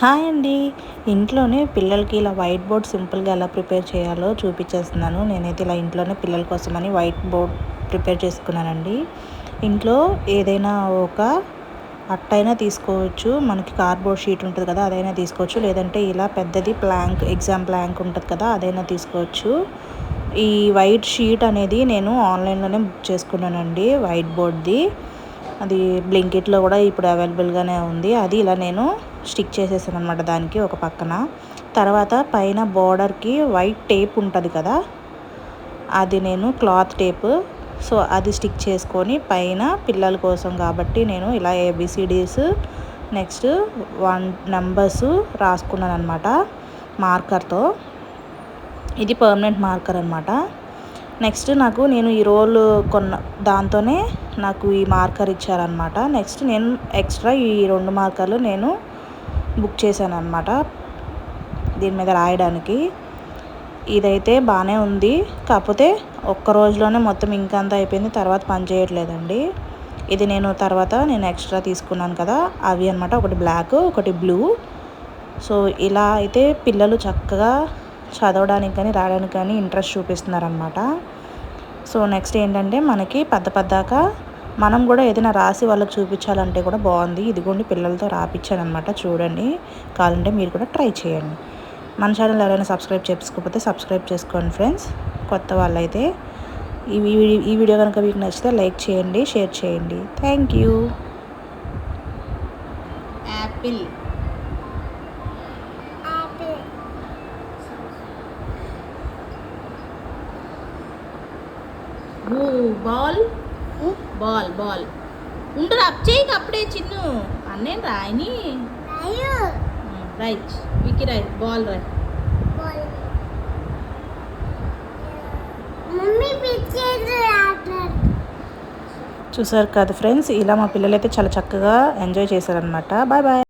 Hi అండి. ఇంట్లోనే పిల్లలకి ఇలా వైట్ బోర్డ్ సింపుల్గా ఎలా ప్రిపేర్ చేయాలో చూపించేస్తున్నాను. నేనైతే ఇలా ఇంట్లోనే పిల్లల కోసమని వైట్ బోర్డ్ ప్రిపేర్ చేసుకున్నానండి. ఇంట్లో ఏదైనా ఒక అట్టైనా తీసుకోవచ్చు, మనకి కార్డ్బోర్డ్ షీట్ ఉంటుంది కదా అదైనా తీసుకోవచ్చు, లేదంటే ఇలా పెద్దది ప్లాంక్, ఎగ్జామ్ ప్లాంక్ ఉంటుంది కదా అదైనా తీసుకోవచ్చు. ఈ వైట్ షీట్ అనేది నేను ఆన్లైన్లోనే బుక్ చేసుకున్నానండి, వైట్ బోర్డ్ది. అది బ్లింకిట్లో కూడా ఇప్పుడు అవైలబుల్గానే ఉంది. అది ఇలా నేను స్టిక్ చేసేసాను అనమాట దానికి ఒక పక్కన. తర్వాత పైన బోర్డర్కి వైట్ టేప్ ఉంటుంది కదా, అది నేను క్లాత్ టేప్, సో అది స్టిక్ చేసుకొని పైన పిల్లల కోసం కాబట్టి నేను ఇలా ఏబిసిడీస్ నెక్స్ట్ 1 నెంబర్స్ రాసుకున్నాను అనమాట మార్కర్తో. ఇది పర్మనెంట్ మార్కర్ అనమాట. నెక్స్ట్ నేను ఈ రోల్ కొన్న దాంతోనే నాకు ఈ మార్కర్ ఇచ్చారనమాట. నెక్స్ట్ నేను ఎక్స్ట్రా ఈ 2 మార్కర్లు నేను బుక్ చేశాను అనమాట దీని మీద రాయడానికి. ఇదైతే బాగానే ఉంది, కాకపోతే ఒక్క రోజులోనే మొత్తం ఇంకంతా అయిపోయింది, తర్వాత పని చేయట్లేదండి. ఇది తర్వాత నేను ఎక్స్ట్రా తీసుకున్నాను కదా అవి అనమాట, ఒకటి బ్లాక్ ఒకటి బ్లూ. సో ఇలా అయితే పిల్లలు చక్కగా చదవడానికి కానీ రాయడానికి కానీ ఇంట్రెస్ట్ చూపిస్తున్నారనమాట. సో నెక్స్ట్ ఏంటంటే మనకి పెద్దగా మనం కూడా ఏదైనా రాసి వాళ్ళకి చూపించాలంటే కూడా బాగుంది. ఇదిగోండి పిల్లలతో రాపించాను అనమాట, చూడండి, కావాలంటే మీరు కూడా ట్రై చేయండి. మన ఛానల్ ఎవరైనా సబ్స్క్రైబ్ చేసుకోకపోతే సబ్స్క్రైబ్ చేసుకోండి ఫ్రెండ్స్, కొత్త వాళ్ళైతే. ఈ వీడియో కనుక మీకు నచ్చితే లైక్ చేయండి, షేర్ చేయండి. Thank you. Apple, ball ball ball ఉండరు అప్ చేయక అప్పుడే చిన్ను అన్నేం రాయని right Vicky right ball right. చూసారు కదా ఫ్రెండ్స్, ఇలా మా పిల్లలైతే చాలా చక్కగా ఎంజాయ్ చేశారనమాట. Bye bye.